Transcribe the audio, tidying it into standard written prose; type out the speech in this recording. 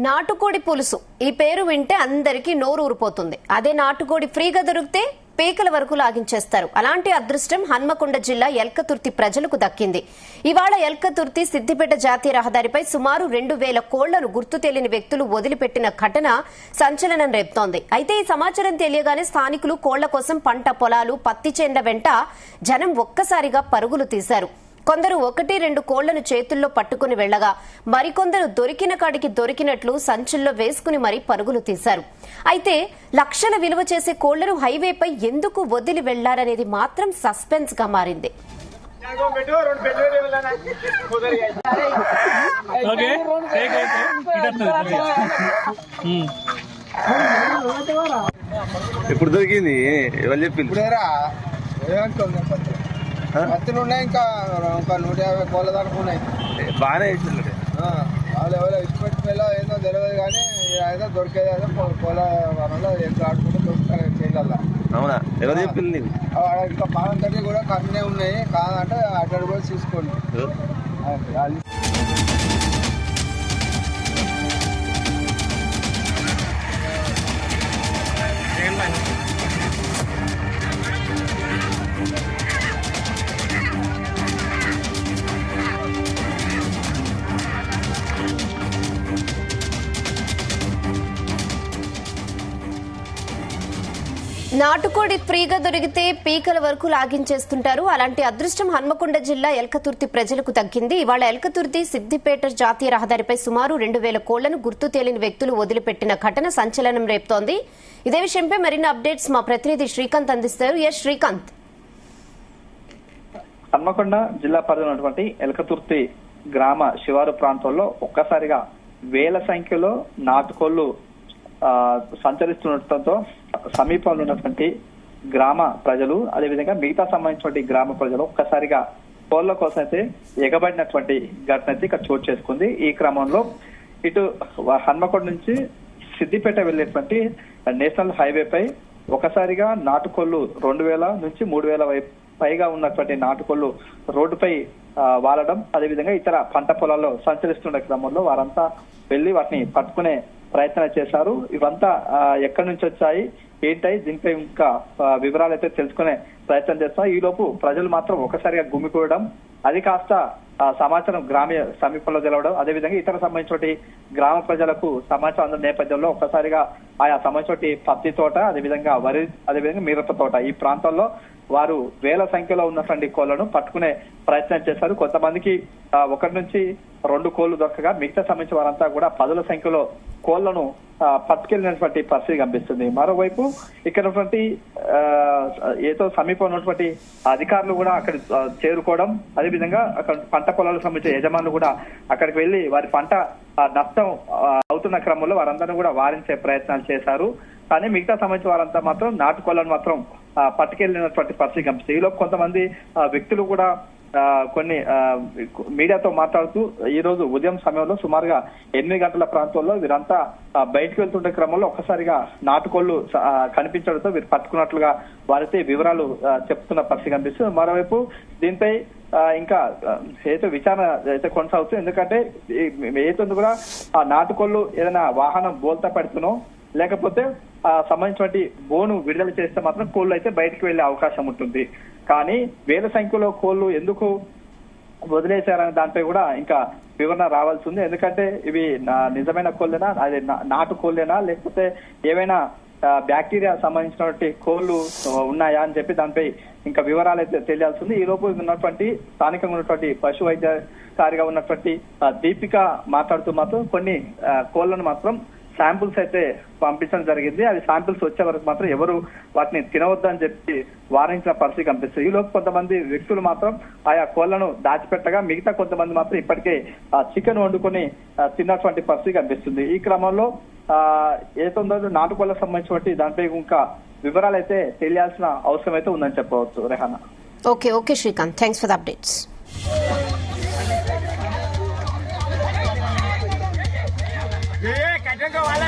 నాటుకోడి పులుసు ఈ పేరు వింటే అందరికీ నోరు ఊరిపోతుంది. అదే నాటుకోడి ఫ్రీగా దొరికితే పేకల వరకు లాగించేస్తారు. అలాంటి అదృష్టం హన్మకొండ జిల్లా ఎల్కతుర్తి ప్రజలకు దక్కింది. ఇవాళ ఎల్కతుర్తి సిద్దిపేట జాతీయ రహదారిపై సుమారు 2000 కోళ్లను గుర్తు తెలియని వ్యక్తులు వదిలిపెట్టిన ఘటన సంచలనం రేపుతోంది. అయితే ఈ సమాచారం తెలియగానే స్థానికులు కోళ్ల కోసం పంట పొలాలు, పత్తి చేన్ల వెంట జనం ఒక్కసారిగా పరుగులు తీశారు. కొందరు 1-2 కోళ్లను చేతుల్లో పట్టుకుని వెళ్లగా మరికొందరు దొరికిన కాడికి దొరికినట్లు సంచుల్లో వేసుకుని మరీ పరుగులు తీశారు. అయితే లక్షల విలువ చేసే కోళ్లను హైవేపై ఎందుకు వదిలి వెళ్లారనేది మాత్రం సస్పెన్స్ గా మారింది. ఇప్పుడు దొరికింది ఎవరు చెప్పింది? పత్తులు ఉన్నాయి, ఇంకా 150 కోళ్ళ దాకా ఉన్నాయి. బాగానే వేసింది. వాళ్ళు ఎవరో ఇచ్చిపెట్టిపోయేలా ఏదో తెలియదు, కానీ ఏదో దొరికేది ఏదో కోళ్ళ వరంలో ఎంత ఆడుకుంటే దొరుకుతారు చేయగల. అవునా? ఎవరు చెప్పింది? ఇంకా పాలన తగ్గి కూడా కమ్మినే ఉన్నాయి, కాదంటే అటు కూడా చూసుకోండి. నాటుకోడి ఫ్రీగా దొరికితే పీకల వరకు లాగించేస్తుంటారు. అలాంటి అదృష్టం హన్మకొండ జిల్లా ఎల్కతుర్తి ప్రజలకు తగ్గింది. ఇవాళ ఎల్కతుర్తి సిద్దిపేట జాతీయ రహదారిపై సుమారు 2000 కోళ్లను గుర్తు తెలియని వ్యక్తులు వదిలిపెట్టిన ఘటన సంచలనం రేపుతోంది. ఇదే విషయంపై మరిన్ని అప్డేట్స్ మా ప్రతినిధి శ్రీకాంత్ అందిస్తారు. ఎస్ శ్రీకాంత్. హన్మకొండ జిల్లా పరిధిలో ఉన్నటువంటి ఎల్కతుర్తి గ్రామ శివారు ప్రాంతంలో ఒక్కసారిగా వేల సంఖ్యలో నాటుకోళ్లు సంచరిస్తుండటంతో సమీపంలో ఉన్నటువంటి గ్రామ ప్రజలు, అదేవిధంగా మిగతా సంబంధించినటువంటి గ్రామ ప్రజలు ఒక్కసారిగా కోళ్ల కోసం అయితే ఎగబడినటువంటి ఘటన అయితే ఇక్కడ చోటు చేసుకుంది. ఈ క్రమంలో ఇటు హన్మకొండ నుంచి సిద్దిపేట వెళ్లేటువంటి నేషనల్ హైవేపై ఒకసారిగా నాటుకోళ్లు 2000 నుంచి 3000 పైగా ఉన్నటువంటి నాటుకోళ్లు రోడ్డుపై వాలడం, అదేవిధంగా ఇతర పంట పొలాల్లో సంచరిస్తున్న క్రమంలో వారంతా వెళ్లి వాటిని పట్టుకునే ప్రయత్నం చేశారు. ఇవంతా ఎక్కడి నుంచి వచ్చాయి, ఏంటాయి, దీనిపై ఇంకా వివరాలు అయితే తెలుసుకునే ప్రయత్నం చేస్తారు. ఈ లోపు ప్రజలు మాత్రం ఒకసారిగా గుమికూడడం, అది కాస్త సమాచారం గ్రామీణ సమీపంలో తెలవడం, అదేవిధంగా ఇతర సంబంధించిన గ్రామ ప్రజలకు సమాచారం అందిన నేపథ్యంలో ఒక్కసారిగా ఆయా సంబంధించిన పత్తి తోట, అదేవిధంగా వరి, అదేవిధంగా మిరప తోట ఈ ప్రాంతాల్లో వారు వేల సంఖ్యలో ఉన్నటువంటి కోళ్లను పట్టుకునే ప్రయత్నం చేశారు. కొంతమందికి 1 నుంచి 2 కోళ్లు దొరకగా మిగతా సంబంధించిన వారంతా కూడా 10ల సంఖ్యలో కోళ్లను పట్టుకెళ్లినటువంటి పరిస్థితి కనిపిస్తుంది. మరోవైపు ఇక్కడ ఉన్నటువంటి ఏదో సమీపంలో ఉన్నటువంటి అధికారులు కూడా అక్కడ చేరుకోవడం, అదేవిధంగా అక్కడ పంట పొలాలకు సంబంధించిన యజమానులు కూడా అక్కడికి వెళ్లి వారి పంట నష్టం అవుతున్న క్రమంలో వారందరూ కూడా వారించే ప్రయత్నాలు చేశారు. కానీ మిగతా సంబంధించిన వారంతా మాత్రం నాటుకోళ్లను మాత్రం పట్టుకెళ్లినటువంటి పరిస్థితి కనిపిస్తుంది. ఈలోపు కొంతమంది వ్యక్తులు కూడా కొన్ని మీడియాతో మాట్లాడుతూ ఈ రోజు ఉదయం సమయంలో సుమారుగా 8 గంటల ప్రాంతంలో వీరంతా బయటకు వెళ్తుండే క్రమంలో ఒక్కసారిగా నాటుకోళ్లు కనిపించడంతో వీరు పట్టుకున్నట్లుగా వారైతే వివరాలు చెప్తున్న పరిస్థితి కనిపిస్తుంది. మరోవైపు దీనిపై ఇంకా ఏదో విచారణ అయితే కొనసాగుతుంది. ఎందుకంటే ఏదో కూడా ఆ నాటుకోళ్లు ఏదైనా వాహనం బోల్తా పెడుతునో లేకపోతే సంబంధించినటువంటి బోను విడుదల చేస్తే మాత్రం కోళ్లు అయితే బయటకు వెళ్లే అవకాశం ఉంటుంది. కానీ వేల సంఖ్యలో కోళ్లు ఎందుకు వదిలేశారనే దానిపై కూడా ఇంకా వివరణ రావాల్సి ఉంది. ఎందుకంటే ఇవి నిజమైన కోళ్ళేనా, అది నాటు కోళ్ళేనా, లేకపోతే ఏవైనా బ్యాక్టీరియా సంబంధించినటువంటి కోళ్లు ఉన్నాయా అని చెప్పి దానిపై ఇంకా వివరాలు అయితే తెలియాల్సి ఉంది. ఈ లోపు ఉన్నటువంటి స్థానికంగా ఉన్నటువంటి పశు వైద్యాధికారిగా ఉన్నటువంటి దీపిక మాట్లాడుతూ మాత్రం కొన్ని కోళ్లను మాత్రం శాంపుల్స్ అయితే పంపించడం జరిగింది. అది శాంపుల్స్ వచ్చే వరకు మాత్రం ఎవరు వాటిని తినవద్దని చెప్పి వారించిన పరిస్థితి కనిపిస్తుంది. ఈ లోపు కొంతమంది వ్యక్తులు మాత్రం ఆయా కోళ్లను దాచిపెట్టగా మిగతా కొంతమంది మాత్రం ఇప్పటికే చికెన్ వండుకొని తిన్నటువంటి పరిస్థితి కనిపిస్తుంది. ఈ క్రమంలో ఏదో నాటుకోళ్లకు సంబంధించినటువంటి దానిపై ఇంకా వివరాలు అయితే తెలియాల్సిన అవసరం అయితే ఉందని చెప్పవచ్చు. Rehana. Okay Srikanth, thanks for the updates. ये कटन का वाला